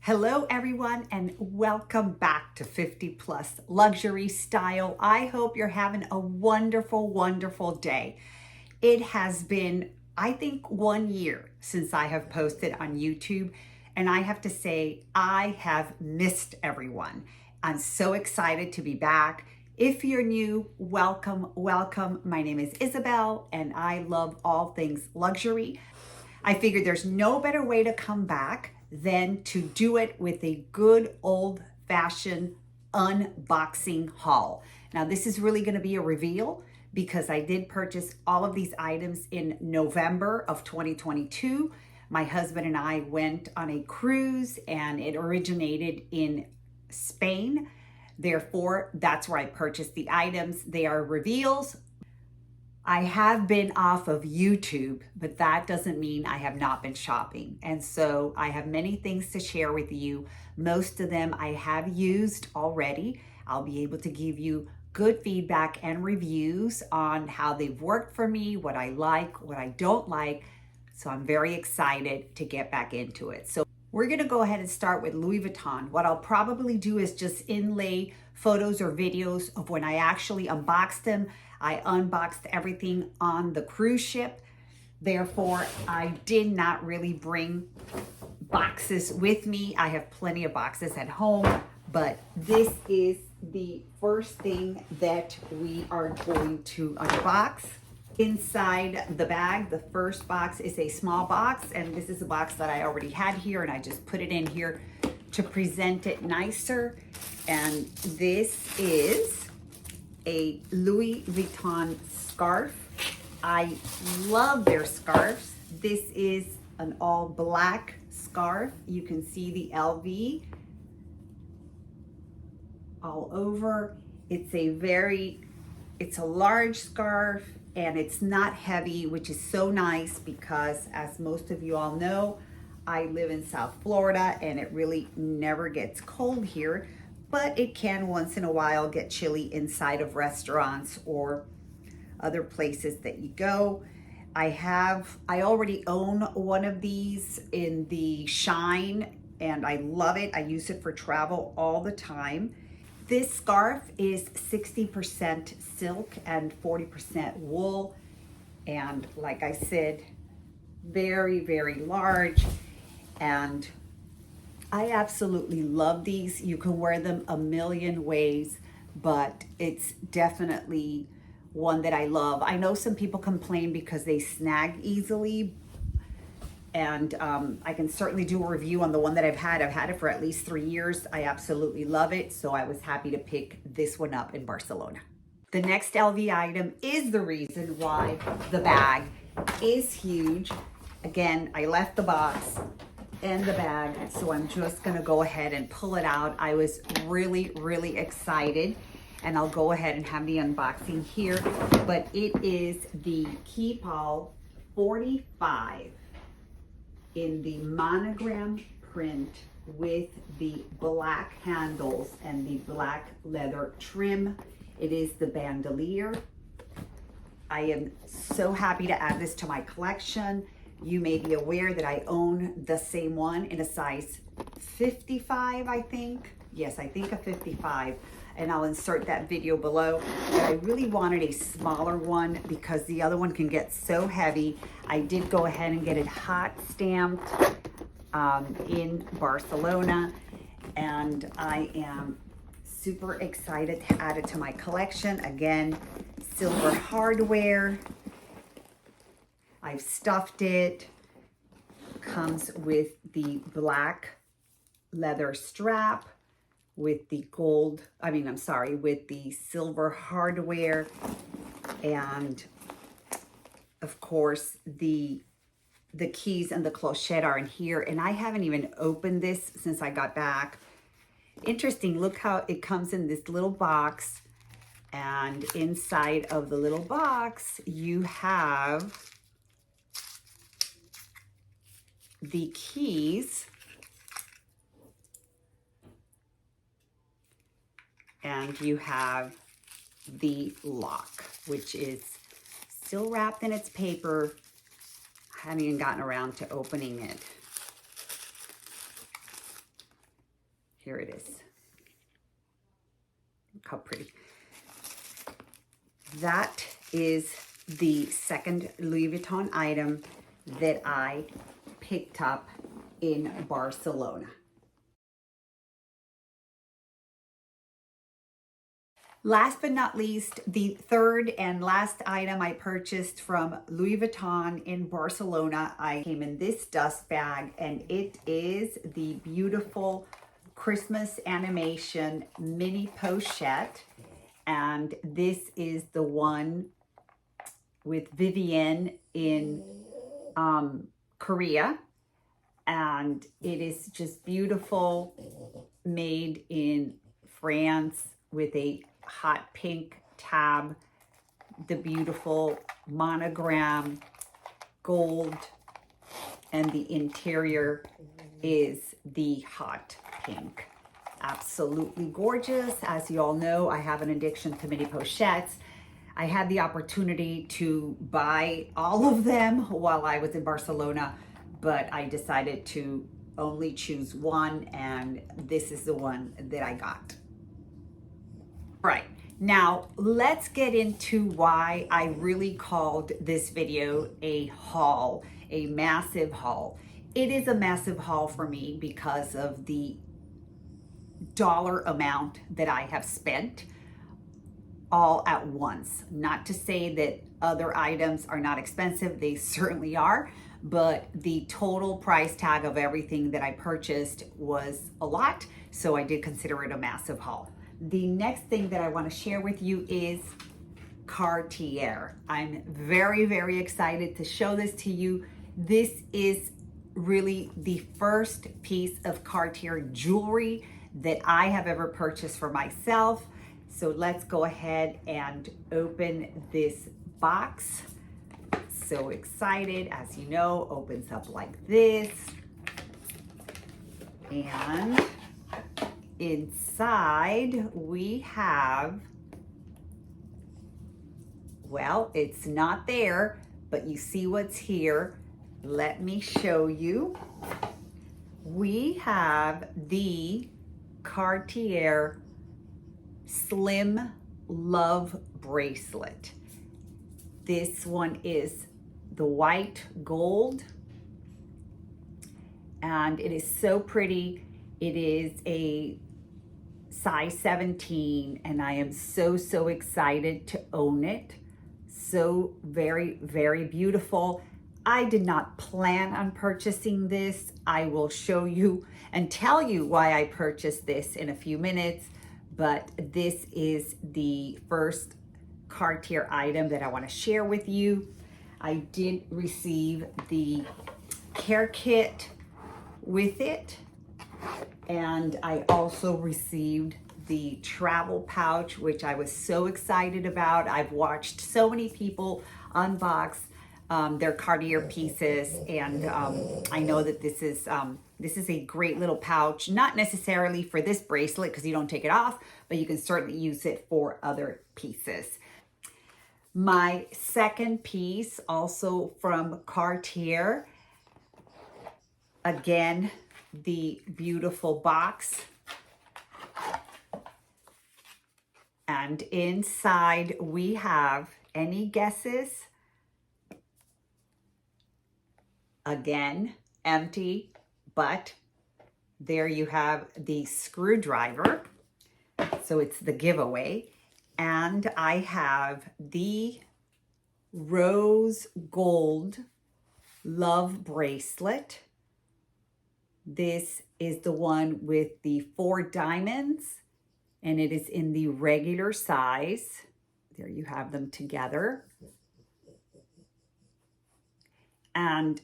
Hello everyone and welcome back to 50 Plus Luxury Style. I hope you're having a wonderful, wonderful day. It has been, I think, 1 year since I have posted on YouTube, and I have to say I have missed everyone. I'm so excited to be back. If you're new, welcome, welcome. My name is Isabel and I love all things luxury. I figured there's no better way to come back than to do it with a good old-fashioned unboxing haul. Now, this is really going to be a reveal because I did purchase all of these items in November of 2022. My husband and I went on a cruise and it originated in Spain. Therefore, that's where I purchased the items. They are reveals. I have been off of YouTube, but that doesn't mean I have not been shopping. And so I have many things to share with you. Most of them I have used already. I'll be able to give you good feedback and reviews on how they've worked for me, what I like, what I don't like. So I'm very excited to get back into it. So we're gonna go ahead and start with Louis Vuitton. What I'll probably do is just inlay photos or videos of when I actually unboxed them. I unboxed everything on the cruise ship. Therefore, I did not really bring boxes with me. I have plenty of boxes at home, but this is the first thing that we are going to unbox. Inside the bag, the first box is a small box, and this is a box that I already had here, and I just put it in here to present it nicer. And this is a Louis Vuitton scarf. I love their scarves. This is an all black scarf. You can see the LV all over. It's a large scarf and it's not heavy, which is so nice because, as most of you all know, I live in South Florida and it really never gets cold here, but it can once in a while get chilly inside of restaurants or other places that you go. I already own one of these in the Shine and I love it. I use it for travel all the time. This scarf is 60% silk and 40% wool. And like I said, very, very large. And I absolutely love these. You can wear them a million ways, but it's definitely one that I love. I know some people complain because they snag easily, and I can certainly do a review on the one that I've had. I've had it for at least 3 years. I absolutely love it, so I was happy to pick this one up in Barcelona. The next LV item is the reason why the bag is huge. Again, I left the box and the bag, so I'm just gonna go ahead and pull it out. I was really, really excited, and I'll go ahead and have the unboxing here, but it is the Keepall 45 in the monogram print with the black handles and the black leather trim. It is the bandolier. I am so happy to add this to my collection. You may be aware that I own the same one in a size 55, I think. Yes, I think a 55, and I'll insert that video below. But I really wanted a smaller one because the other one can get so heavy. I did go ahead and get it hot stamped in Barcelona, and I am super excited to add it to my collection. Again, silver hardware. I've stuffed it. Comes with the black leather strap with the with the silver hardware, and of course the keys and the clochette are in here, and I haven't even opened this since I got back. Interesting, look how it comes in this little box, and inside of the little box you have the keys and you have the lock, which is still wrapped in its paper. I haven't even gotten around to opening it. Here it is. Look how pretty. That is the second Louis Vuitton item that I picked up in Barcelona. Last but not least, the third and last item I purchased from Louis Vuitton in Barcelona, I came in this dust bag, and it is the beautiful Christmas animation Mini Pochette. And this is the one with Vivienne in Korea. And it is just beautiful, made in France with a hot pink tab, the beautiful monogram gold, and the interior is the hot pink. Absolutely gorgeous. As you all know, I have an addiction to mini pochettes. I had the opportunity to buy all of them while I was in Barcelona, but I decided to only choose one, and this is the one that I got. Right, now let's get into why I really called this video a haul, a massive haul. It is a massive haul for me because of the dollar amount that I have spent all at once. Not to say that other items are not expensive, they certainly are, but the total price tag of everything that I purchased was a lot, so I did consider it a massive haul. The next thing that I want to share with you is Cartier. I'm very, very excited to show this to you. This is really the first piece of Cartier jewelry that I have ever purchased for myself. So let's go ahead and open this box. So excited. As you know, opens up like this. And inside we have, well, it's not there, but you see what's here. Let me show you. We have the Cartier Slim Love bracelet. This one is the white gold, and it is so pretty. It is a size 17, and I am so, so excited to own it. So very, very beautiful. I did not plan on purchasing this. I will show you and tell you why I purchased this in a few minutes, but this is the first Cartier item that I want to share with you. I did receive the care kit with it, and I also received the travel pouch, which I was so excited about. I've watched so many people unbox their Cartier pieces, and I know that this is a great little pouch, not necessarily for this bracelet because you don't take it off, but you can certainly use it for other pieces. My second piece, also from Cartier, again, the beautiful box. And inside we have, any guesses? Again, empty, but there you have the screwdriver. So it's the giveaway. And I have the rose gold love bracelet. This is the one with the 4 diamonds, and it is in the regular size. There you have them together. And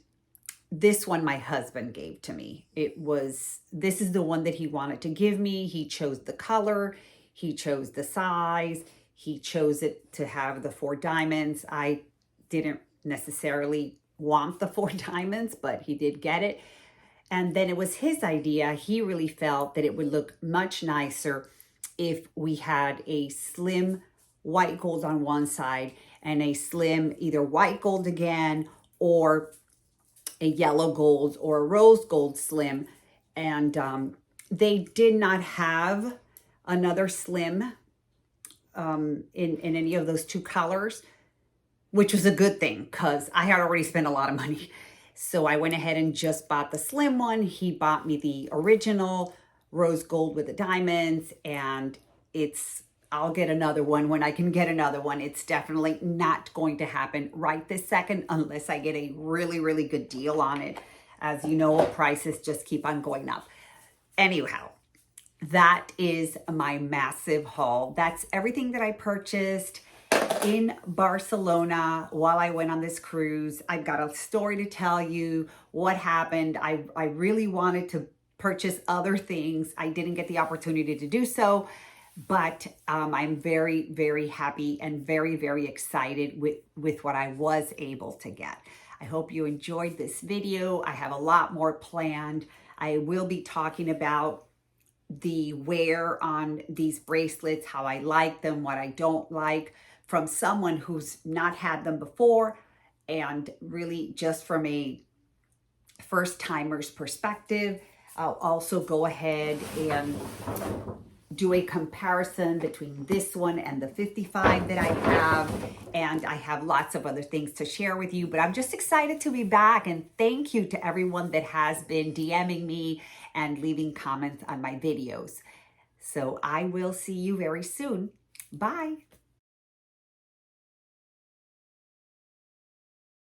this one my husband gave to me. This is the one that he wanted to give me. He chose the color, he chose the size, he chose it to have the 4 diamonds. I didn't necessarily want the 4 diamonds, but he did get it. And then it was his idea. He really felt that it would look much nicer if we had a slim white gold on one side and a slim either white gold again or a yellow gold or a rose gold slim. And they did not have another slim in any of those two colors, which was a good thing because I had already spent a lot of money. So I went ahead and just bought the slim one. He bought me the original rose gold with the diamonds, and I'll get another one when I can get another one. It's definitely not going to happen right this second unless I get a really, really good deal on it. As you know, prices just keep on going up. Anyhow, that is my massive haul. That's everything that I purchased in Barcelona while I went on this cruise. I've got a story to tell you what happened. I really wanted to purchase other things. I didn't get the opportunity to do so, but I'm very, very happy and very, very excited with what I was able to get. I hope you enjoyed this video. I have a lot more planned. I will be talking about the wear on these bracelets, how I like them, what I don't like, from someone who's not had them before, and really just from a first-timer's perspective. I'll also go ahead and do a comparison between this one and the 55 that I have, and I have lots of other things to share with you, but I'm just excited to be back, and thank you to everyone that has been DMing me and leaving comments on my videos. So I will see you very soon. Bye.